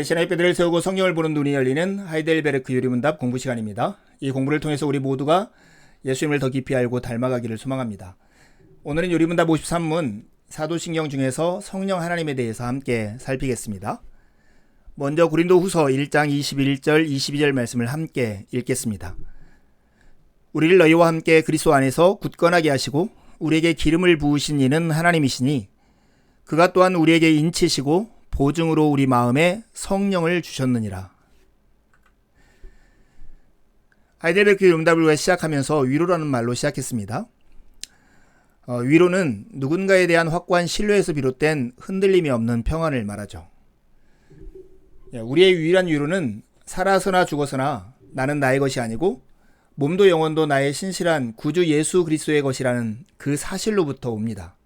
신앙의 뼈대를 세우고 성경을 보는 눈이 열리는 하이델베르크 유리문답 공부 시간입니다. 이 공부를 통해서 우리 모두가 예수님을 더 깊이 알고 닮아가기를 소망합니다. 오늘은 유리문답 53문 사도신경 중에서 성령 하나님에 대해서 함께 살피겠습니다. 먼저 고린도후서 1장 21절 22절 말씀을 함께 읽겠습니다. 우리를 너희와 함께 그리스도 안에서 굳건하게 하시고 우리에게 기름을 부으신 이는 하나님이시니 그가 또한 우리에게 인치시고 보증으로 우리 마음에 성령을 주셨느니라. 하이델베르크 문답을 시작하면서 위로라는 말로 시작했습니다. 위로는 누군가에 대한 확고한 신뢰에서 비롯된 흔들림이 없는 평안을 말하죠. 우리의 유일한 위로는 살아서나 죽어서나 나는 나의 것이 아니고 몸도 영혼도 나의 신실한 구주 예수 그리스도의 것이라는 그 사실로부터 옵니다.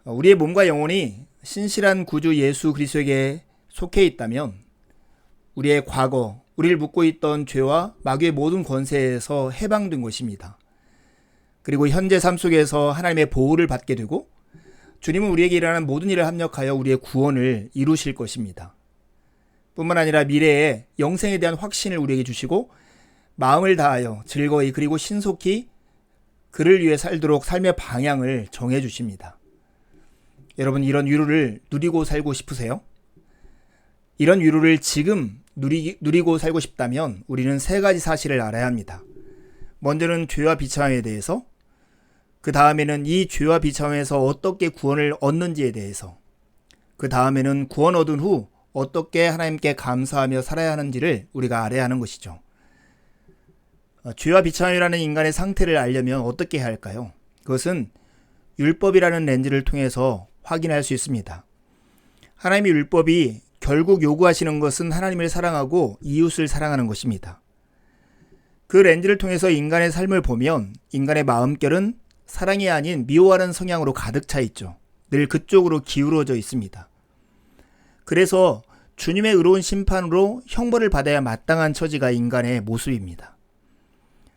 우리의 몸과 영혼이 신실한 구주 예수 그리스도에게 속해 있다면 우리의 과거, 우리를 묶고 있던 죄와 마귀의 모든 권세에서 해방된 것입니다. 그리고 현재 삶 속에서 하나님의 보호를 받게 되고 주님은 우리에게 일어나는 모든 일을 합력하여 우리의 구원을 이루실 것입니다. 뿐만 아니라 미래에 영생에 대한 확신을 우리에게 주시고 마음을 다하여 즐거이 그리고 신속히 그를 위해 살도록 삶의 방향을 정해 주십니다. 여러분, 이런 위로를 누리고 살고 싶으세요? 이런 위로를 지금 누리고 살고 싶다면 우리는 세 가지 사실을 알아야 합니다. 먼저는 죄와 비참함에 대해서, 그 다음에는 이 죄와 비참함에서 어떻게 구원을 얻는지에 대해서, 그 다음에는 구원 얻은 후 어떻게 하나님께 감사하며 살아야 하는지를 우리가 알아야 하는 것이죠. 죄와 비참함이라는 인간의 상태를 알려면 어떻게 해야 할까요? 그것은 율법이라는 렌즈를 통해서 확인할 수 있습니다. 하나님의 율법이 결국 요구하시는 것은 하나님을 사랑하고 이웃을 사랑하는 것입니다. 그 렌즈를 통해서 인간의 삶을 보면 인간의 마음결은 사랑이 아닌 미워하는 성향으로 가득 차 있죠. 늘 그쪽으로 기울어져 있습니다. 그래서 주님의 의로운 심판으로 형벌을 받아야 마땅한 처지가 인간의 모습입니다.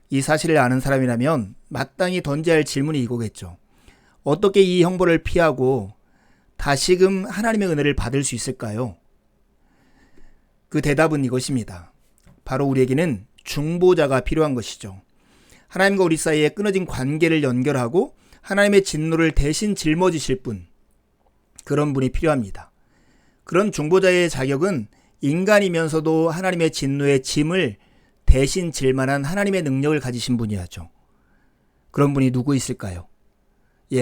이 사실을 아는 사람이라면 마땅히 던져야 할 질문이 이거겠죠. 어떻게 이 형벌을 피하고 다시금 하나님의 은혜를 받을 수 있을까요? 그 대답은 이것입니다. 바로 우리에게는 중보자가 필요한 것이죠. 하나님과 우리 사이에 끊어진 관계를 연결하고 하나님의 진노를 대신 짊어지실 분, 그런 분이 필요합니다. 그런 중보자의 자격은 인간이면서도 하나님의 진노의 짐을 대신 질 만한 하나님의 능력을 가지신 분이야죠. 그런 분이 누구 있을까요?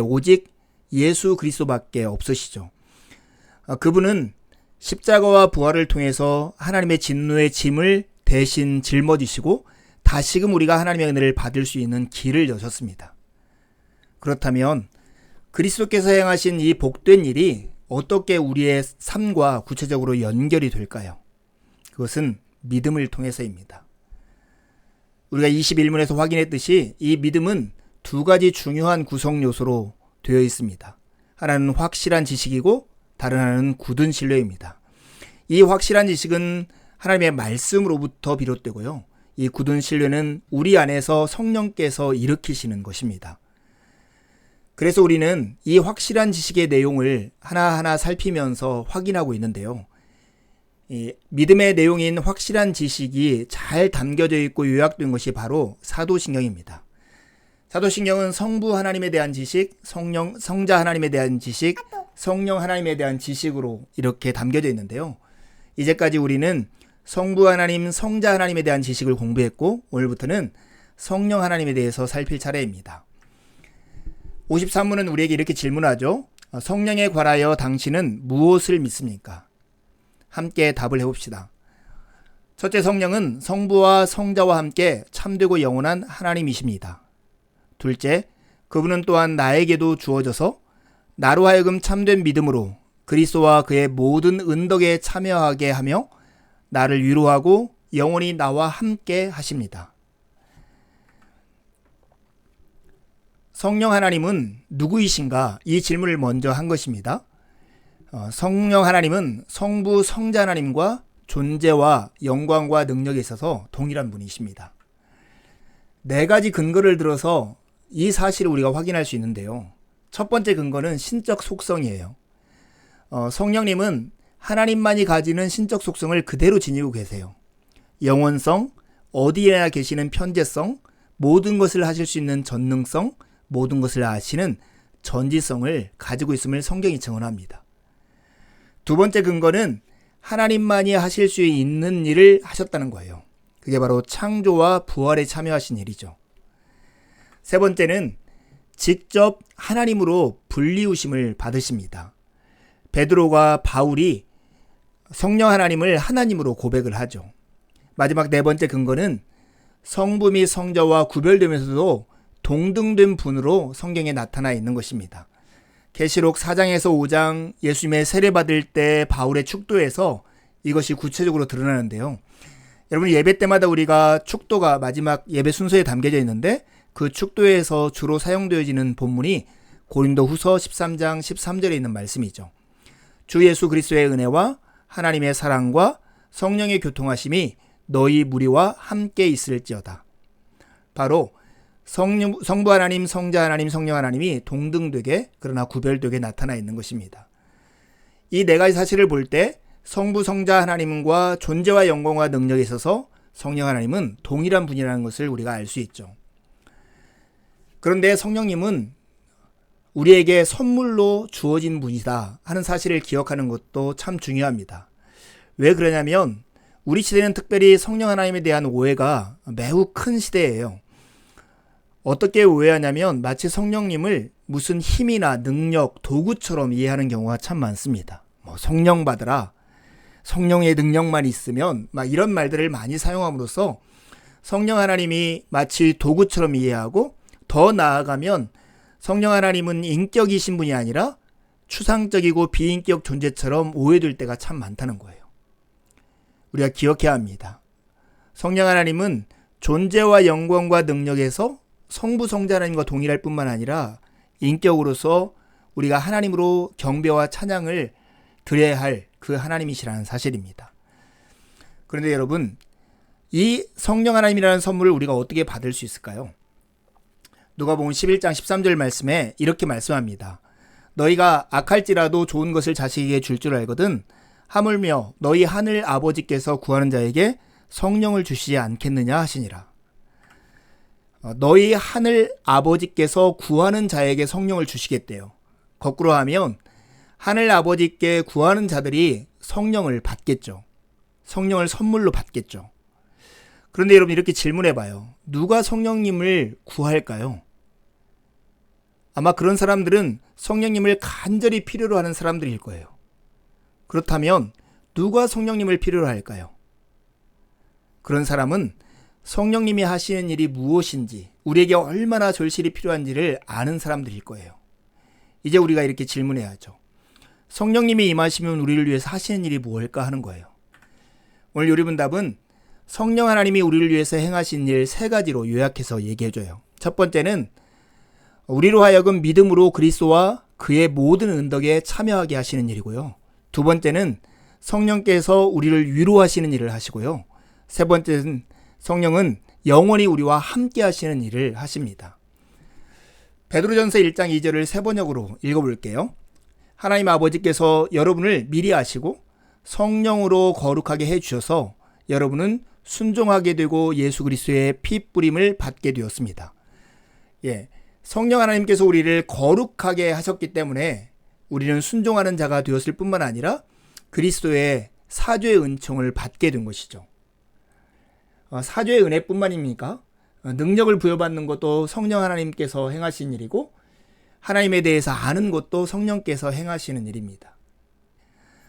오직 예수 그리스도밖에 없으시죠. 그분은 십자가와 부활을 통해서 하나님의 진노의 짐을 대신 짊어지시고 다시금 우리가 하나님의 은혜를 받을 수 있는 길을 여셨습니다. 그렇다면 그리스도께서 행하신 이 복된 일이 어떻게 우리의 삶과 구체적으로 연결이 될까요? 그것은 믿음을 통해서입니다. 우리가 21문에서 확인했듯이 이 믿음은 두 가지 중요한 구성 요소로 되어 있습니다. 하나는 확실한 지식이고 다른 하나는 굳은 신뢰입니다. 이 확실한 지식은 하나님의 말씀으로부터 비롯되고요. 이 굳은 신뢰는 우리 안에서 성령께서 일으키시는 것입니다. 그래서 우리는 이 확실한 지식의 내용을 하나하나 살피면서 확인하고 있는데요. 이 믿음의 내용인 확실한 지식이 잘 담겨져 있고 요약된 것이 바로 사도신경입니다. 사도신경은 성부 하나님에 대한 지식, 성자 하나님에 대한 지식, 성령 하나님에 대한 지식으로 이렇게 담겨져 있는데요. 이제까지 우리는 성부 하나님, 성자 하나님에 대한 지식을 공부했고 오늘부터는 성령 하나님에 대해서 살필 차례입니다. 53문은 우리에게 이렇게 질문하죠. 성령에 관하여 당신은 무엇을 믿습니까? 함께 답을 해봅시다. 첫째, 성령은 성부와 성자와 함께 참되고 영원한 하나님이십니다. 둘째, 그분은 또한 나에게도 주어져서 나로 하여금 참된 믿음으로 그리스도와 그의 모든 은덕에 참여하게 하며 나를 위로하고 영원히 나와 함께 하십니다. 성령 하나님은 누구이신가? 이 질문을 먼저 한 것입니다. 성령 하나님은 성부 성자 하나님과 존재와 영광과 능력에 있어서 동일한 분이십니다. 네 가지 근거를 들어서 이 사실을 우리가 확인할 수 있는데요. 첫 번째 근거는 신적 속성이에요. 성령님은 하나님만이 가지는 신적 속성을 그대로 지니고 계세요. 영원성, 어디에나 계시는 편재성, 모든 것을 하실 수 있는 전능성, 모든 것을 아시는 전지성을 가지고 있음을 성경이 증언합니다. 두 번째 근거는 하나님만이 하실 수 있는 일을 하셨다는 거예요. 그게 바로 창조와 부활에 참여하신 일이죠. 세 번째는 직접 하나님으로 불리우심을 받으십니다. 베드로가 바울이 성령 하나님을 하나님으로 고백을 하죠. 마지막 네 번째 근거는 성부 및 성자와 구별되면서도 동등된 분으로 성경에 나타나 있는 것입니다. 계시록 4장에서 5장 예수님의 세례받을 때 바울의 축도에서 이것이 구체적으로 드러나는데요. 여러분 예배 때마다 우리가 축도가 마지막 예배 순서에 담겨져 있는데 그 축도에서 주로 사용되어지는 본문이 고린도 후서 13장 13절에 있는 말씀이죠. 주 예수 그리스도의 은혜와 하나님의 사랑과 성령의 교통하심이 너희 무리와 함께 있을지어다. 바로 성부 하나님, 성자 하나님, 성령 하나님이 동등되게 그러나 구별되게 나타나 있는 것입니다. 이 네 가지 사실을 볼 때 성부, 성자 하나님과 존재와 영광과 능력에 있어서 성령 하나님은 동일한 분이라는 것을 우리가 알 수 있죠. 그런데 성령님은 우리에게 선물로 주어진 분이다 하는 사실을 기억하는 것도 참 중요합니다. 왜 그러냐면 우리 시대는 특별히 성령 하나님에 대한 오해가 매우 큰 시대예요. 어떻게 오해하냐면 마치 성령님을 무슨 힘이나 능력, 도구처럼 이해하는 경우가 참 많습니다. 성령 받으라, 성령의 능력만 있으면 막 이런 말들을 많이 사용함으로써 성령 하나님이 마치 도구처럼 이해하고 더 나아가면 성령 하나님은 인격이신 분이 아니라 추상적이고 비인격 존재처럼 오해될 때가 참 많다는 거예요. 우리가 기억해야 합니다. 성령 하나님은 존재와 영광과 능력에서 성부 성자 하나님과 동일할 뿐만 아니라 인격으로서 우리가 하나님으로 경배와 찬양을 드려야 할 그 하나님이시라는 사실입니다. 그런데 여러분, 이 성령 하나님이라는 선물을 우리가 어떻게 받을 수 있을까요? 누가복음 11장 13절 말씀에 이렇게 말씀합니다. 너희가 악할지라도 좋은 것을 자식에게 줄 줄 알거든 하물며 너희 하늘 아버지께서 구하는 자에게 성령을 주시지 않겠느냐 하시니라. 너희 하늘 아버지께서 구하는 자에게 성령을 주시겠대요. 거꾸로 하면 하늘 아버지께 구하는 자들이 성령을 받겠죠. 성령을 선물로 받겠죠. 그런데 여러분 이렇게 질문해 봐요. 누가 성령님을 구할까요? 아마 그런 사람들은 성령님을 간절히 필요로 하는 사람들일 거예요. 그렇다면 누가 성령님을 필요로 할까요? 그런 사람은 성령님이 하시는 일이 무엇인지, 우리에게 얼마나 절실히 필요한지를 아는 사람들일 거예요. 이제 우리가 이렇게 질문해야죠. 성령님이 임하시면 우리를 위해서 하시는 일이 무엇일까 하는 거예요. 오늘 요리문답은 성령 하나님이 우리를 위해서 행하신 일 세 가지로 요약해서 얘기해줘요. 첫 번째는 우리로 하여금 믿음으로 그리스도와 그의 모든 은덕에 참여하게 하시는 일이고요. 두 번째는 성령께서 우리를 위로하시는 일을 하시고요. 세 번째는 성령은 영원히 우리와 함께 하시는 일을 하십니다. 베드로전서 1장 2절을 세 번역으로 읽어볼게요. 하나님 아버지께서 여러분을 미리 아시고 성령으로 거룩하게 해주셔서 여러분은 순종하게 되고 예수 그리스도의 피 뿌림을 받게 되었습니다. 성령 하나님께서 우리를 거룩하게 하셨기 때문에 우리는 순종하는 자가 되었을 뿐만 아니라 그리스도의 사죄의 은총을 받게 된 것이죠. 사죄의 은혜뿐만입니까? 능력을 부여받는 것도 성령 하나님께서 행하신 일이고 하나님에 대해서 아는 것도 성령께서 행하시는 일입니다.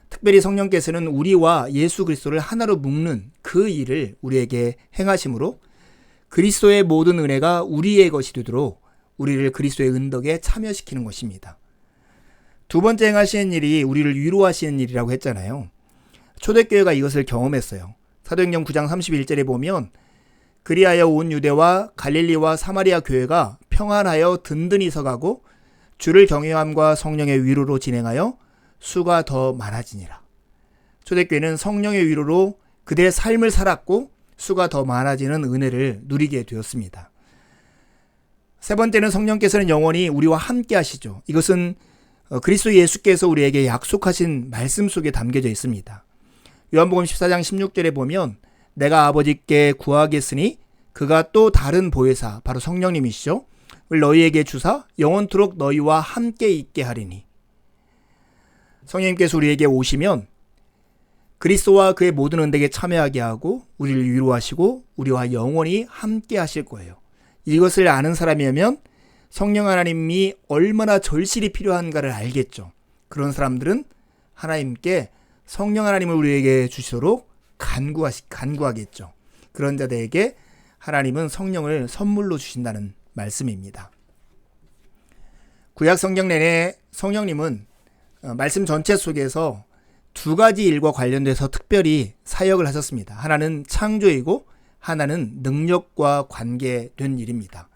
특별히 성령께서는 우리와 예수 그리스도를 하나로 묶는 그 일을 우리에게 행하심으로 그리스도의 모든 은혜가 우리의 것이 되도록 우리를 그리스도의 은덕에 참여시키는 것입니다. 두 번째 행하시는 일이 우리를 위로하시는 일이라고 했잖아요. 초대교회가 이것을 경험했어요. 사도행전 9장 31절에 보면 그리하여 온 유대와 갈릴리와 사마리아 교회가 평안하여 든든히 서가고 주를 경외함과 성령의 위로로 진행하여 수가 더 많아지니라. 초대교회는 성령의 위로로 그들의 삶을 살았고 수가 더 많아지는 은혜를 누리게 되었습니다. 세 번째는 성령께서는 영원히 우리와 함께 하시죠. 이것은 그리스도 예수께서 우리에게 약속하신 말씀 속에 담겨져 있습니다. 요한복음 14장 16절에 보면 내가 아버지께 구하겠으니 그가 또 다른 보혜사 바로 성령님이시죠. 너희에게 주사 영원토록 너희와 함께 있게 하리니. 성령님께서 우리에게 오시면 그리스도와 그의 모든 은덕에 참여하게 하고 우리를 위로하시고 우리와 영원히 함께 하실 거예요. 이것을 아는 사람이라면 성령 하나님이 얼마나 절실히 필요한가를 알겠죠. 그런 사람들은 하나님께 성령 하나님을 우리에게 주시도록 간구하겠죠. 그런 자들에게 하나님은 성령을 선물로 주신다는 말씀입니다. 구약 성경 내내 성령님은 말씀 전체 속에서 두 가지 일과 관련돼서 특별히 사역을 하셨습니다. 하나는 창조이고 하나는 능력과 관계된 일입니다.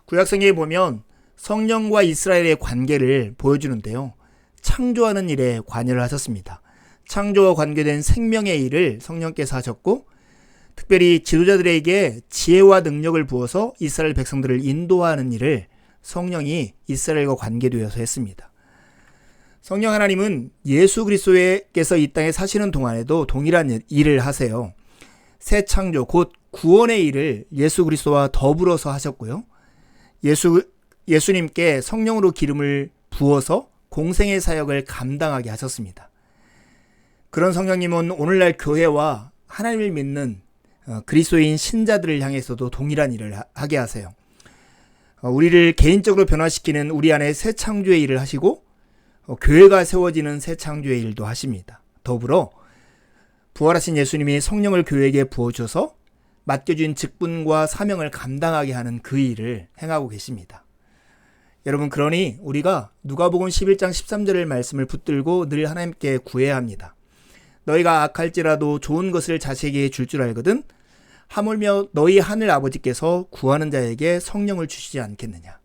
구약성경에 보면 성령과 이스라엘의 관계를 보여주는데요. 창조하는 일에 관여를 하셨습니다. 창조와 관계된 생명의 일을 성령께서 하셨고 특별히 지도자들에게 지혜와 능력을 부어서 이스라엘 백성들을 인도하는 일을 성령이 이스라엘과 관계되어서 했습니다. 성령 하나님은 예수 그리스도께서 이 땅에 사시는 동안에도 동일한 일을 하세요. 새 창조 곧 구원의 일을 예수 그리스도와 더불어서 하셨고요. 예수님께 성령으로 기름을 부어서 공생의 사역을 감당하게 하셨습니다. 그런 성령님은 오늘날 교회와 하나님을 믿는 그리스도인 신자들을 향해서도 동일한 일을 하게 하세요. 우리를 개인적으로 변화시키는 우리 안에 새 창조의 일을 하시고 교회가 세워지는 새 창조의 일도 하십니다. 더불어 부활하신 예수님이 성령을 교회에게 부어주셔서 맡겨진 직분과 사명을 감당하게 하는 그 일을 행하고 계십니다. 여러분, 그러니 우리가 누가복음 11장 13절의 말씀을 붙들고 늘 하나님께 구해야 합니다. 너희가 악할지라도 좋은 것을 자식에게 줄 줄 알거든 하물며 너희 하늘 아버지께서 구하는 자에게 성령을 주시지 않겠느냐.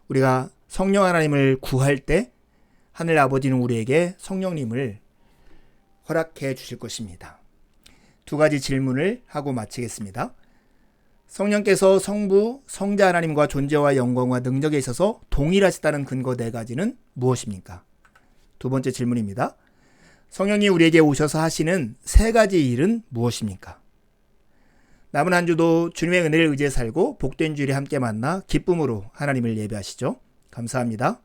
우리가 성령 하나님을 구할 때 하늘 아버지는 우리에게 성령님을 허락해 주실 것입니다. 두 가지 질문을 하고 마치겠습니다. 성령께서 성부, 성자 하나님과 존재와 영광과 능력에 있어서 동일하시다는 근거 네 가지는 무엇입니까? 두 번째 질문입니다. 성령이 우리에게 오셔서 하시는 세 가지 일은 무엇입니까? 남은 한 주도 주님의 은혜를 의지해 살고 복된 주일에 함께 만나 기쁨으로 하나님을 예배하시죠. 감사합니다.